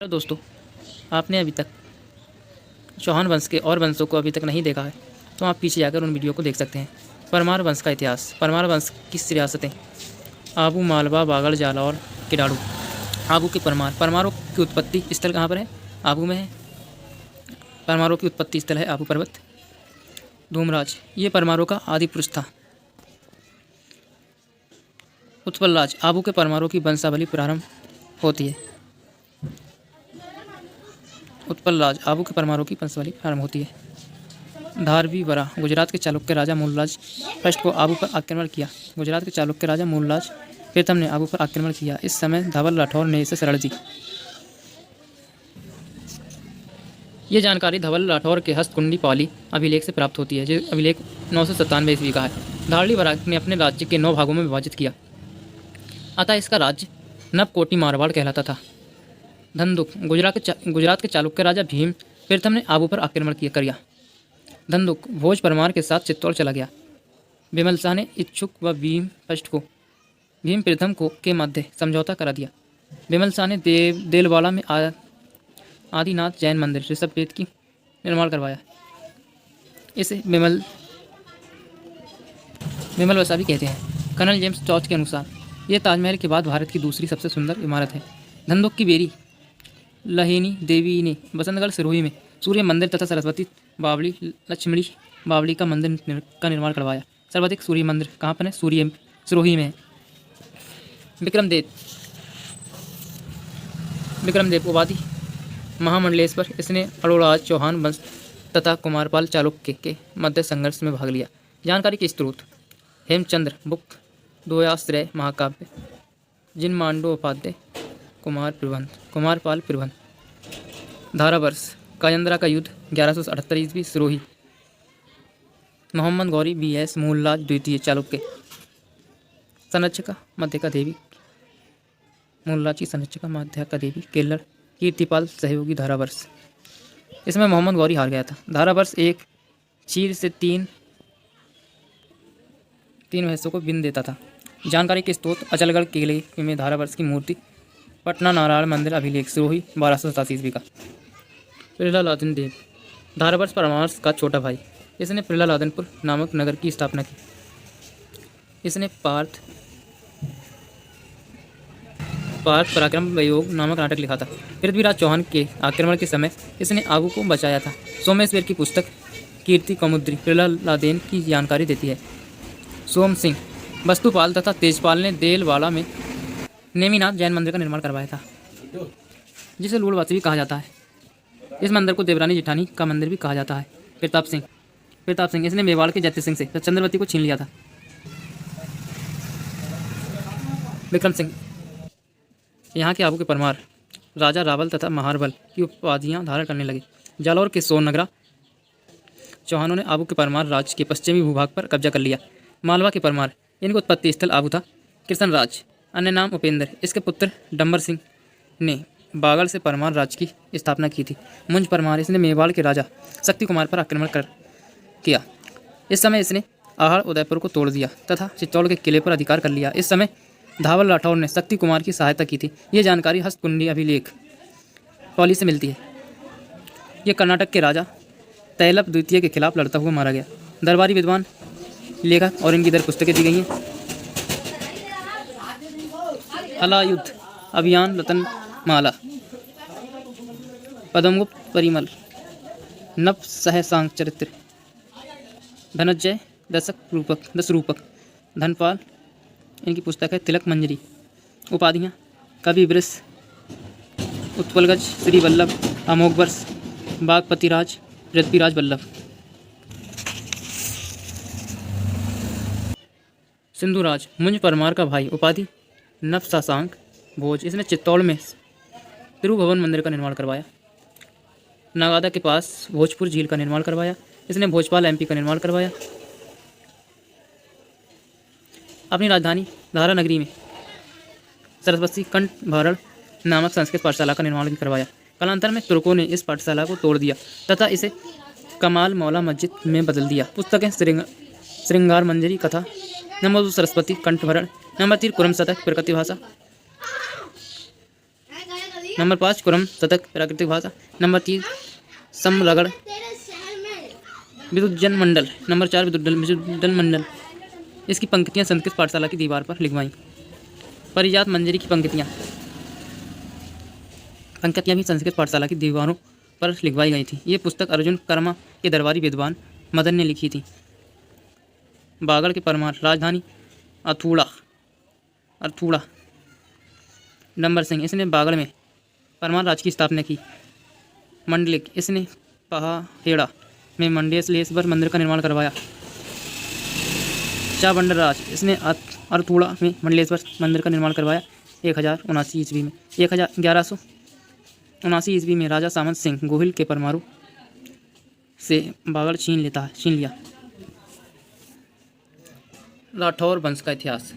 Hello दोस्तों, आपने अभी तक चौहान वंश के और वंशों को अभी तक नहीं देखा है तो आप पीछे जाकर उन वीडियो को देख सकते हैं। परमार वंश का इतिहास। परमार वंश की रियासतें आबू, मालवा, बागड़, जालौर, किडाड़ू। आबू के परमार। परमारों की उत्पत्ति स्थल कहाँ पर है? आबू में है। परमारों की उत्पत्ति स्थल है आबू पर्वत। धूमराज, ये परमारों का आदि पुरुष था। उत्पल राज, आबू के परमारों की वंशावली प्रारंभ होती है। उत्पल राज, आबू के परमारों की वंशावली प्रारंभ होती है। धारवी वरा, गुजरात के चालुक्य राजा मूलराज फर्स्ट को आबू पर आक्रमण किया। गुजरात के चालुक्य राजा मूलराज प्रथम ने आबू पर आक्रमण किया। इस समय धवल राठौर ने इसे शरण दी। ये जानकारी धवल राठौर के हस्तकुंडी पाली अभिलेख से प्राप्त होती है, जो अभिलेख 997 ईस्वी का है। धारली वरा ने अपने राज्य के 9 भागों में विभाजित किया, अतः इसका राज्य नवकोटि मारवाड़ कहलाता था। धंधुक, गुजरात के चालुक्य राजा भीम प्रथम ने आबू पर आक्रमण किया। धंधुक भोज परमार के साथ चित्तौड़ चला गया। बिमल शाह ने इच्छुक व भीम प्रथम को के मध्य समझौता करा दिया। बिमल शाह ने देलवाड़ा में आदिनाथ जैन मंदिर ऋषभवेद की निर्माण करवाया। इसे बिमल वसा भी कहते हैं। कर्नल जेम्स टॉच के अनुसार यह ताजमहल के बाद भारत की दूसरी सबसे सुंदर इमारत है। धंधुक की बेरी लहेनी देवी ने बसंतगढ़ सिरोही में सूर्य मंदिर तथा सरस्वती बावड़ी लक्ष्मणी बावड़ी का मंदिर का निर्माण करवाया। सर्वाधिक सूर्य मंदिर कहाँ पर है? सिरोही में है। विक्रमदेव उपाधि महामंडलेश्वर, इसने अड़ोराज चौहान वंश तथा कुमारपाल चालुक्य के मध्य संघर्ष में भाग लिया। जानकारी के स्रोत: हेमचंद्र बुक, द्वयाश्रय महाकाव्य, जिन मांडोपाध्याय, कुमारपाल प्रबंध। धारावर्ष: कायंद्रा का युद्ध 1178 ईस्वी, सिरोही। मोहम्मद गौरी BS मूलराज द्वितीय चालुक्य। संरक्षका मध्यका देवी, मूलराज की संरक्षका मध्यका देवी, केलर। कीर्तिपाल सहयोगी धारावर्ष, इसमें मोहम्मद गौरी हार गया था। धारावर्ष एक चीर से तीन भैंसों को बिन देता था। जानकारी के स्रोत: अचलगढ़ किले में धारावर्ष की मूर्ति, पटना नारायण मंदिर अभिलेख, सिरोही 1287 ईस्वी का। प्रहलादन देव, धारावर्ष परमार्श का छोटा भाई, इसने प्रहलादनपुर नामक नगर की स्थापना की। इसने पार्थ पराक्रम वयोग नामक नाटक लिखा था। पृथ्वीराज चौहान के आक्रमण के समय इसने आबू को बचाया था। सोमेश्वर की पुस्तक कीर्ति कौमुदी प्रहलादेन की जानकारी देती है। सोम सिंह, वस्तुपाल तथा तेजपाल ने देलवाड़ा में नेमिनाथ जैन मंदिर का निर्माण करवाया था, जिसे लूड़वासी भी कहा जाता है। इस मंदिर को देवरानी जिठानी का मंदिर भी कहा जाता है। प्रताप सिंह, इसने मेवाड़ के जयति सिंह से चंद्रवती को छीन लिया था। विक्रम सिंह, यहाँ के आबू के परमार राजा रावल तथा महारबल की उपाधियाँ धारण करने लगे। जालौर के सोननगरा चौहानों ने आबू के परमार राज्य के पश्चिमी भूभाग पर कब्जा कर लिया। मालवा के परमार, इनका उत्पत्ति स्थल आबू था। कृष्ण राज, अन्य नाम उपेंद्र, इसके पुत्र डम्बर सिंह ने बागड़ से परमार राज्य की स्थापना की थी। मुंज परमार, इसने मेवाड़ के राजा शक्ति कुमार पर आक्रमण किया। इस समय इसने आहड़ उदयपुर को तोड़ दिया तथा चित्तौड़ के किले पर अधिकार कर लिया। इस समय धावल राठौर ने शक्ति कुमार की सहायता की थी। ये जानकारी हस्तकुंडी अभिलेख पाली से मिलती है। ये कर्नाटक के राजा तैलप द्वितीय के खिलाफ लड़ता हुआ मारा गया। दरबारी विद्वान, लेखक और इनकी 10 पुस्तकें दी गई हैं। हलायुद्ध अभियान, रतनमाला, पद्मगुप्त परिमल, नव सहसांग चरित्र, धनंजय 10 रूपक, धनपाल, इनकी पुस्तक है तिलक मंजरी। उपाधियाँ: कवि वृष, उत्पलगज, श्री वल्लभ, अमोघवर्ष, बागपतिराज, पृथ्वीराज वल्लभ। सिंधुराज, मुंज परमार का भाई, उपाधि नव सासांग भोज, इसने चित्तौड़ में तिरुभवन मंदिर का निर्माण करवाया। नगादा के पास भोजपुर झील का निर्माण करवाया। इसने भोजपाल MP का निर्माण करवाया। अपनी राजधानी धारा नगरी में सरस्वती कंठभरण नामक संस्कृत पाठशाला का निर्माण भी करवाया। कालांतर में तुर्कों ने इस पाठशाला को तोड़ दिया तथा इसे कमाल मौला मस्जिद में बदल दिया। पुस्तकें: श्रृंगार मंजरी, कथा, नंबर 2 सरस्वती कंठभरण, नंबर 3 कुरम शतक प्रकृति भाषा, नंबर 5 कुरम शतक प्राकृतिक भाषा। नंबर 3 समरगढ़ विद्युजन मंडल। नंबर 4 विद्युजन मंडल। इसकी पंक्तियाँ संस्कृत पाठशाला की दीवार पर लिखवाई। परिजात मंजरी की पंक्तियाँ भी संस्कृत पाठशाला की दीवारों पर लिखवाई गई थी। ये पुस्तक अर्जुन कर्मा के दरबारी विद्वान मदन ने लिखी थी। बागड़ के परमार राजधानी अर्थूड़ा। नंबर सिंह, इसने बागड़ में परमार राज की स्थापना की। मंडलिक, इसने पहाड़ेड़ा में मंडलेश्वर मंदिर का निर्माण करवाया। चाबंडर राज, इसने अर्थूड़ा में मंडलेश्वर मंदिर का निर्माण करवाया 1079 ईस्वी में। 1179 ईस्वी में राजा सामंत सिंह गोहिल के परमारू से बागड़ छीन लिया। राठौर वंश का इतिहास।